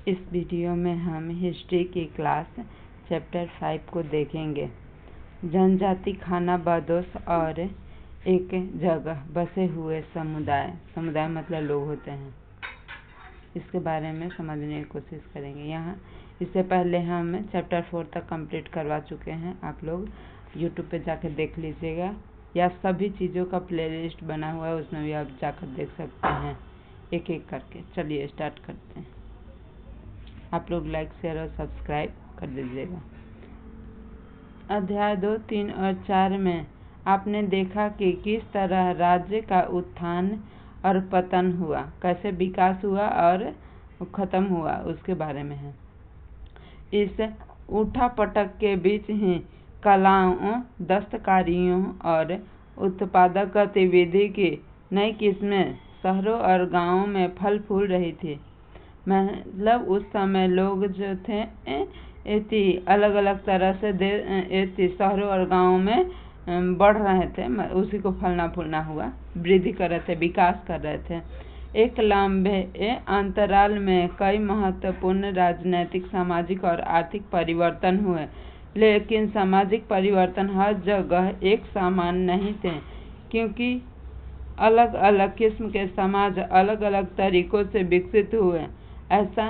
इस वीडियो में हम हिस्ट्री की क्लास चैप्टर 5 को देखेंगे। जनजाति खाना बदोश और एक जगह बसे हुए समुदाय मतलब लोग होते हैं, इसके बारे में समझने की कोशिश करेंगे। यहाँ इससे पहले हम चैप्टर 4 तक कंप्लीट करवा चुके हैं। आप लोग यूट्यूब पे जाकर देख लीजिएगा, या सभी चीज़ों का प्लेलिस्ट बना हुआ है, उसमें भी आप जाकर देख सकते हैं एक एक करके। चलिए स्टार्ट करते हैं। आप लोग लाइक, शेयर और सब्सक्राइब कर दीजिएगा। अध्याय 2, 3 और 4 में आपने देखा कि किस तरह राज्य का उत्थान और पतन हुआ, कैसे विकास हुआ और खत्म हुआ, उसके बारे में है। इस उठापटक के बीच ही कलाओं, दस्तकारियों और उत्पादक गतिविधि की नई किस्में शहरों और गांवों में फल फूल रही थी। मतलब उस समय लोग जो थे अलग अलग तरह से शहरों और गांवों में बढ़ रहे थे, उसी को फलना फूलना हुआ, वृद्धि कर रहे थे, विकास कर रहे थे। एक लंबे अंतराल में कई महत्वपूर्ण राजनीतिक, सामाजिक और आर्थिक परिवर्तन हुए, लेकिन सामाजिक परिवर्तन हर जगह एक समान नहीं थे, क्योंकि अलग अलग किस्म के समाज अलग अलग तरीकों से विकसित हुए। ऐसा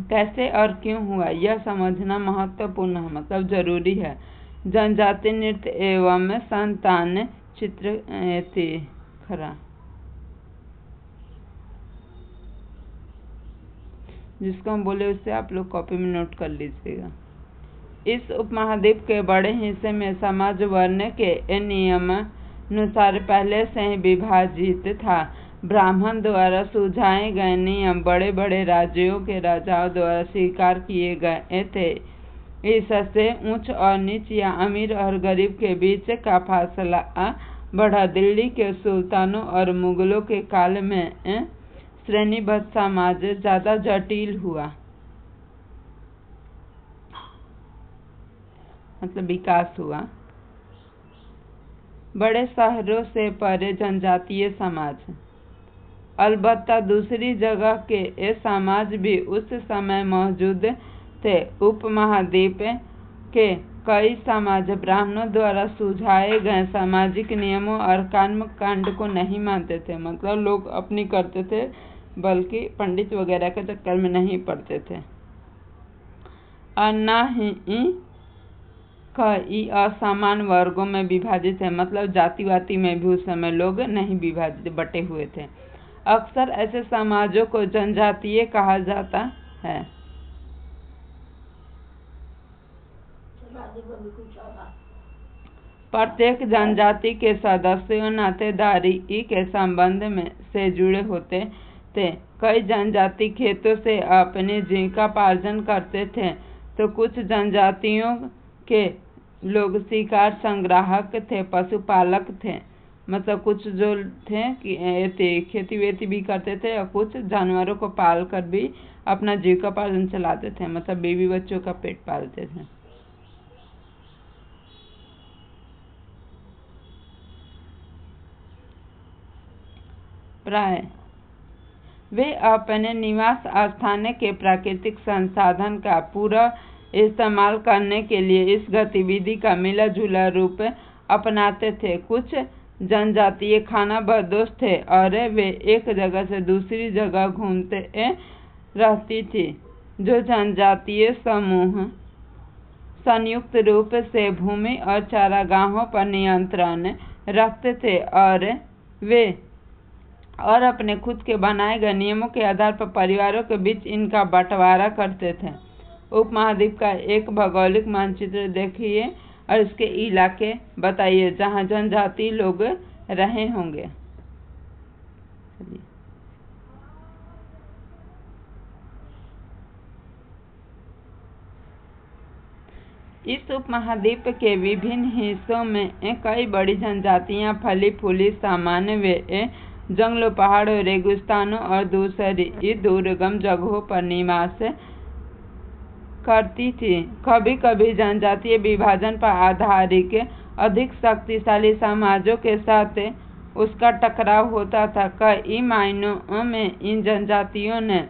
कैसे और क्यों हुआ, यह समझना महत्वपूर्ण है, मतलब जरूरी है। जनजाति नृत्य एवं संतान चित्र खरा, जिसको हम बोले उससे आप लोग कॉपी में नोट कर लीजिएगा। इस उपमहाद्वीप के बड़े हिस्से में समाज वर्ण के नियमानुसार पहले से ही विभाजित था। ब्राह्मण द्वारा सुझाए गए नियम बड़े बड़े राज्यों के राजाओं द्वारा स्वीकार किए गए थे। इससे ऊंच और नीच या अमीर और गरीब के बीच का फासला बढ़ा। दिल्ली के सुल्तानों और मुगलों के काल में श्रेणीबद्ध समाज ज्यादा जटिल हुआ, मतलब विकास हुआ। बड़े शहरों से परे जनजातीय समाज, अलबत्ता दूसरी जगह के समाज भी उस समय मौजूद थे। उपमहाद्वीप के कई समाज ब्राह्मणों द्वारा सुझाए गए सामाजिक नियमों और कर्मकांड को नहीं मानते थे, मतलब लोग अपनी करते थे, बल्कि पंडित वगैरह के चक्कर में नहीं पड़ते थे। और न ही कई असमान वर्गों में विभाजित है, मतलब जाति वाति में भी उस समय लोग नहीं विभाजित बटे हुए थे। अक्सर ऐसे समाजों को जनजातीय कहा जाता है। प्रत्येक जनजाति के सदस्यों नातेदारी के संबंध में से जुड़े होते थे। कई जनजाति खेतों से अपनी जीविकोपार्जन करते थे, तो कुछ जनजातियों के लोग शिकार संग्राहक थे, पशुपालक थे, मतलब कुछ जो थे कि खेती वेती भी करते थे, और कुछ जानवरों को पाल कर भी अपना जीविकोपार्जन चलाते थे, मतलब बीवी बच्चों का पेट पालते थे। प्राय वे अपने निवास स्थान के प्राकृतिक संसाधन का पूरा इस्तेमाल करने के लिए इस गतिविधि का मिला जुला रूप अपनाते थे। कुछ जनजातीय खाना बदोश थे और वे एक जगह से दूसरी जगह घूमते रहती थी। जो जनजातीय समूह संयुक्त रूप से भूमि और चारागाहों पर नियंत्रण रखते थे और अपने खुद के बनाए गए नियमों के आधार पर परिवारों के बीच इनका बंटवारा करते थे। उपमहाद्वीप का एक भौगोलिक मानचित्र देखिए और इसके इलाके बताइए जहां जनजाति लोग रहे होंगे। इस उपमहाद्वीप के विभिन्न हिस्सों में कई बड़ी जनजातियां फली फूली सामान्य वे जंगलों, पहाड़ों, रेगिस्तानों और दूसरी दुर्गम जगहों पर निवास करती थी। कभी कभी जनजातीय विभाजन पर आधारित अधिक शक्तिशाली समाजों के साथ उसका टकराव होता था। कई मायनों में इन जनजातियों ने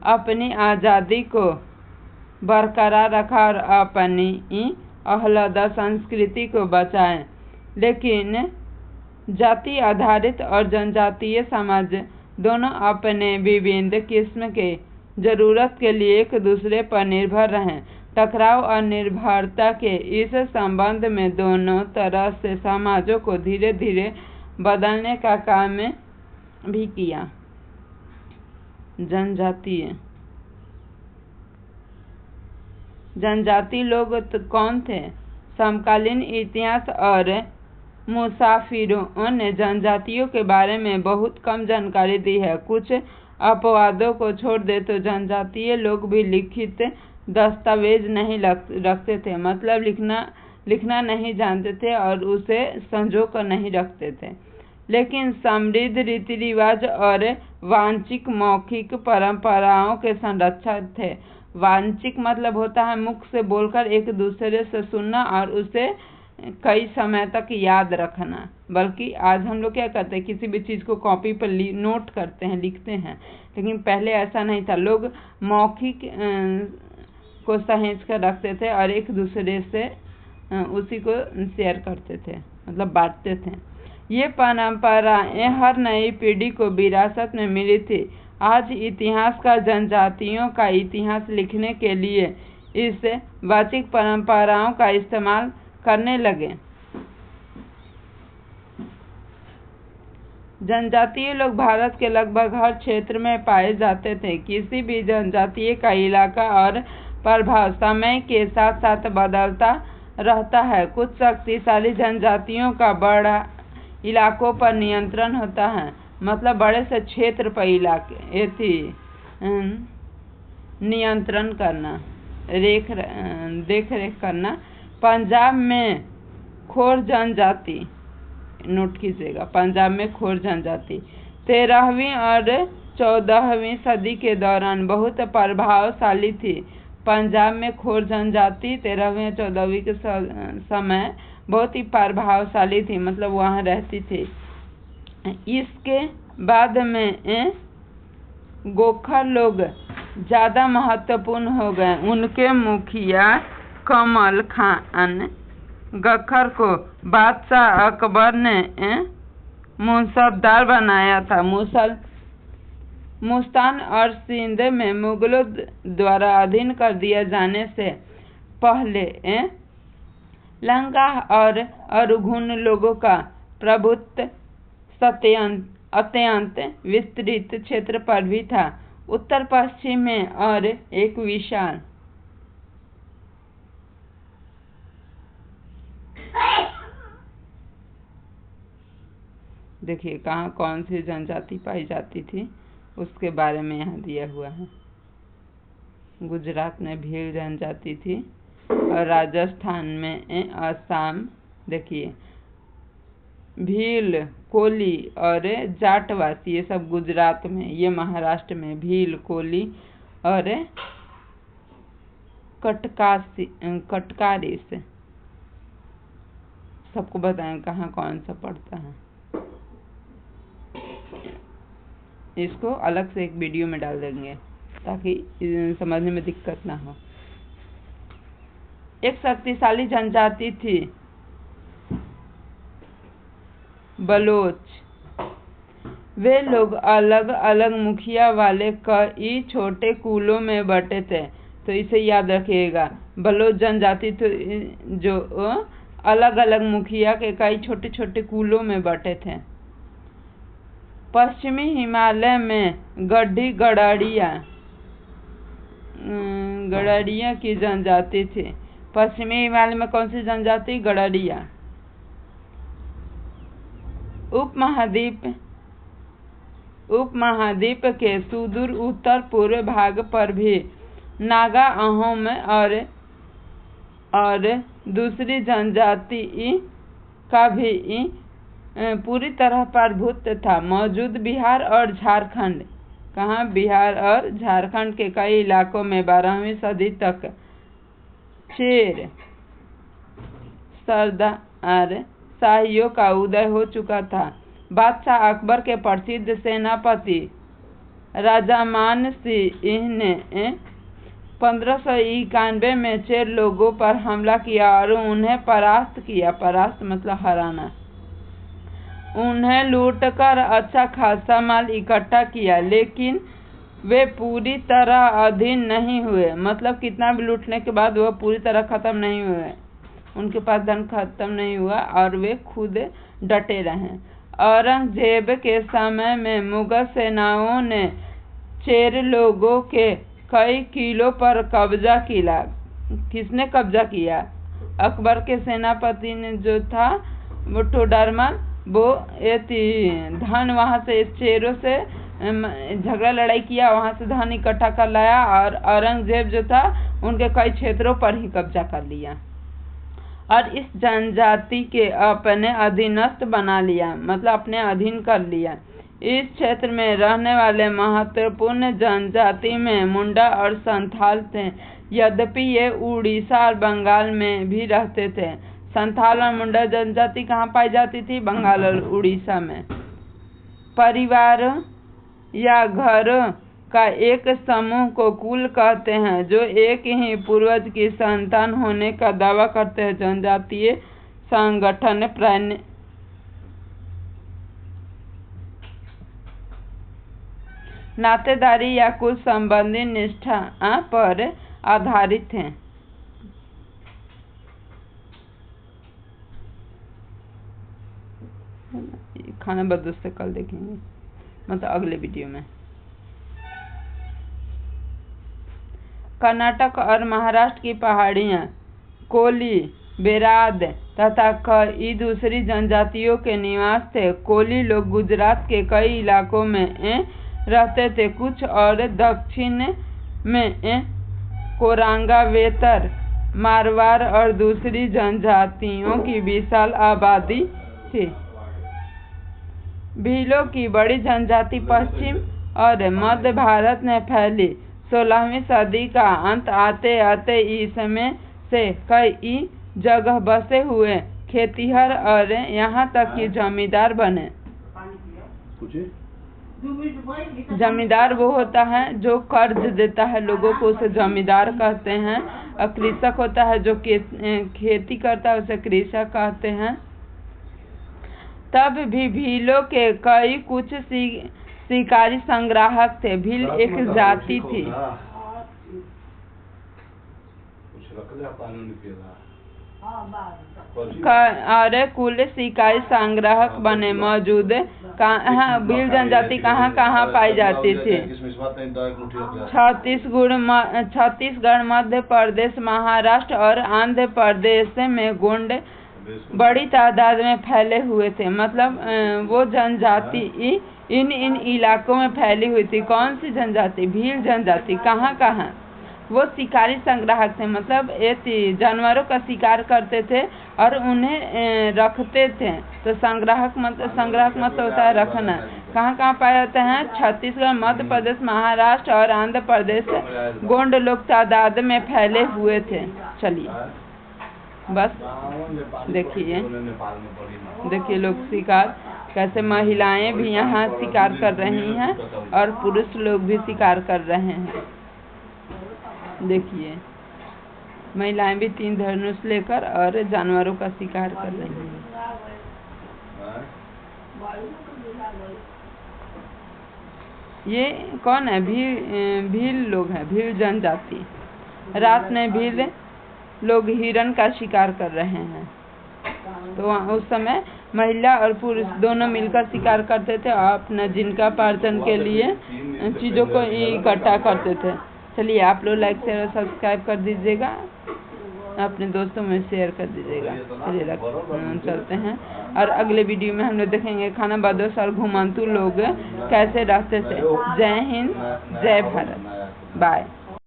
अपनी आज़ादी को बरकरार रखा और अपनी आह्लादा संस्कृति को बचाएं। लेकिन जाति आधारित और जनजातीय समाज दोनों अपने विभिन्न किस्म के जरूरत के लिए एक दूसरे पर निर्भर रहें। टकराव और निर्भरता के इस संबंध में दोनों तरह से समाजों को धीरे धीरे बदलने का काम भी किया। जनजातीय लोग कौन थे? समकालीन इतिहास और मुसाफिरों ने जनजातियों के बारे में बहुत कम जानकारी दी है। कुछ अपवादों को छोड़ दे तो जनजातीय लोग भी लिखित दस्तावेज नहीं रखते थे, मतलब लिखना नहीं जानते थे और उसे संजो कर नहीं रखते थे, लेकिन समृद्ध रीति रिवाज और वांशिक मौखिक परंपराओं के संरक्षक थे। वांशिक मतलब होता है मुख से बोलकर एक दूसरे से सुनना और उसे कई समय तक याद रखना। बल्कि आज हम लोग क्या करते हैं, किसी भी चीज़ को कॉपी पर नोट करते हैं, लिखते हैं, लेकिन पहले ऐसा नहीं था। लोग मौखिक को सहेज कर रखते थे और एक दूसरे से उसी को शेयर करते थे, मतलब बांटते थे। ये परंपराएं हर नई पीढ़ी को विरासत में मिली थी। आज इतिहासकार जनजातियों का इतिहास लिखने के लिए इस वाचिक परंपराओं का इस्तेमाल करने लगे। जनजातीय लोग भारत के लगभग हर क्षेत्र में पाए जाते थे। किसी भी जनजातीय का इलाका और प्रभाव समय के साथ साथ बदलता रहता है। कुछ शक्तिशाली जनजातियों का बड़ा इलाकों पर नियंत्रण होता है, मतलब बड़े से क्षेत्र पर नियंत्रण करना, देख रेख करना। पंजाब में खोर जनजाति, नोट कीजिएगा, पंजाब में खोर जनजाति 13वीं और 14वीं सदी के दौरान बहुत प्रभावशाली थी। पंजाब में खोर जनजाति 13वीं और 14वीं के समय बहुत ही प्रभावशाली थी, मतलब वहाँ रहती थी। इसके बाद में गोखर लोग ज़्यादा महत्वपूर्ण हो गए। उनके मुखिया कमल खान गखर को बादशाह अकबर ने मुसद्दार बनाया था। मुल्तान और सिंध में मुगलों द्वारा अधीन कर दिया जाने से पहले लंका और अरघुन लोगों का प्रभुत्व अत्यंत विस्तृत क्षेत्र पर भी था। उत्तर पश्चिम में और एक विशाल देखिए कहाँ कौन सी जनजाति पाई जाती थी उसके बारे में यहाँ दिया हुआ है। गुजरात में भील जनजाति थी और राजस्थान में असम, देखिए भील, कोली और जाटवासी, ये सब गुजरात में। ये महाराष्ट्र में भील, कोली और कटकारी से सबको बताएं कहाँ कौन सा पड़ता है। इसको अलग से एक वीडियो में डाल देंगे ताकि समझने में दिक्कत ना हो। एक शक्तिशाली जनजाति थी बलोच। वे लोग अलग अलग मुखिया वाले कई छोटे कुलों में बटे थे, तो इसे याद रखिएगा। बलोच जनजाति तो जो अलग अलग मुखिया के कई छोटे छोटे कुलों में बटे थे। पश्चिमी हिमालय में गड़रिया की जनजाति थी। पश्चिमी हिमालय में कौन सी जनजाति? गड़रिया। उपमहाद्वीप के सुदूर उत्तर पूर्व भाग पर भी नागा, अहोम और दूसरी जनजाति का भी पूरी तरह प्रभुत्व था। मौजूद बिहार और झारखंड, कहाँ? बिहार और झारखंड के कई इलाकों में 12वीं सदी तक चेर सरदार शाहियों का उदय हो चुका था। बादशाह अकबर के प्रसिद्ध सेनापति राजामान सिंह ने 1591 में चेर लोगों पर हमला किया और उन्हें परास्त किया। परास्त मतलब हराना। उन्हें लूटकर अच्छा खासा माल इकट्ठा किया, लेकिन वे पूरी तरह अधीन नहीं हुए। मतलब कितना भी लूटने के बाद वह पूरी तरह खत्म नहीं हुए, उनके पास धन खत्म नहीं हुआ और वे खुद डटे रहे। औरंगजेब के समय में मुगल सेनाओं ने चेर लोगों के कई किलों पर कब्जा किया। किसने कब्जा किया? अकबर के सेनापति ने जो था वो टोडरमल, वो धन वहाँ से चेरों से झगड़ा लड़ाई किया, वहाँ से धन इकट्ठा कर लाया और औरंगजेब जो था उनके कई क्षेत्रों पर ही कब्जा कर लिया और इस जनजाति के अपने अधीनस्थ बना लिया, मतलब अपने अधीन कर लिया। इस क्षेत्र में रहने वाले महत्वपूर्ण जनजाति में मुंडा और संथाल थे। यद्यपि ये उड़ीसा और बंगाल में भी रहते थे। संथाल और मुंडा जनजाति कहाँ पाई जाती थी? बंगाल और उड़ीसा में। परिवार या घर का एक समूह को कुल कहते हैं, जो एक ही पूर्वज की संतान होने का दावा करते हैं। जनजातीय संगठन प्राय नातेदारी या कुल संबंधी निष्ठा पर आधारित हैं। खाना बदोश से कल देखेंगे, मतलब अगले वीडियो में। कर्नाटक और महाराष्ट्र की पहाड़ियाँ कोली, बेराद तथा कई दूसरी जनजातियों के निवास थे। कोली लोग गुजरात के कई इलाकों में रहते थे। कुछ और दक्षिण में कोरांगा, वेतर, मारवाड़ और दूसरी जनजातियों की विशाल आबादी थी। भीलों की बड़ी जनजाति पश्चिम और मध्य भारत में फैली। 16वीं सदी का अंत आते आते इसमें से कई जगह बसे हुए खेतिहर और यहाँ तक कि जमींदार बने। जमींदार वो होता है जो कर्ज देता है लोगों को, उसे जमींदार कहते हैं। और कृषक होता है जो खेती करता है, उसे कृषक कहते हैं। तब भी भीलों के कई कुछ शिकारी संग्राहक थे। भील एक जाति थी। और कुल शिकारी संग्राहक बने। मौजूद भील जनजाति कहाँ कहाँ पाई जाती थी? छत्तीसगढ़, मध्य प्रदेश, महाराष्ट्र और आंध्र प्रदेश में गोंड बड़ी तादाद में फैले हुए थे। मतलब वो जनजाति इन इलाकों में फैली हुई थी। कौन सी जनजाति? भील जनजाति। कहाँ कहाँ? वो शिकारी संग्राहक थे, मतलब ये जानवरों का शिकार करते थे और उन्हें रखते थे। तो संग्राहक मतलब होता है रखना। कहाँ कहाँ पाए जाते हैं? छत्तीसगढ़, मध्य प्रदेश, महाराष्ट्र और आंध्र प्रदेश। गोंड लोग तादाद में फैले हुए थे। चलिए बस देखिए लोग शिकार कैसे, महिलाएं भी यहाँ शिकार कर रही हैं और पुरुष लोग भी शिकार कर रहे हैं। देखिए महिलाएं भी 3 धनुष लेकर और जानवरों का शिकार कर रही हैं। ये कौन है? भील लोग हैं, भील जनजाति। रात में भील लोग हिरण का शिकार कर रहे हैं। तो उस समय महिला और पुरुष दोनों मिलकर शिकार करते थे और अपना जीविकोपार्जन के लिए चीज़ों को इकट्ठा करते थे। चलिए आप लोग लाइक शेयर और सब्सक्राइब कर दीजिएगा, अपने दोस्तों में शेयर कर दीजिएगा। चलिए चलते हैं और अगले वीडियो में हम लोग देखेंगे खाना बदोश और घुमंतू लोग कैसे रहते थे। जय हिंद, जय भारत, बाय।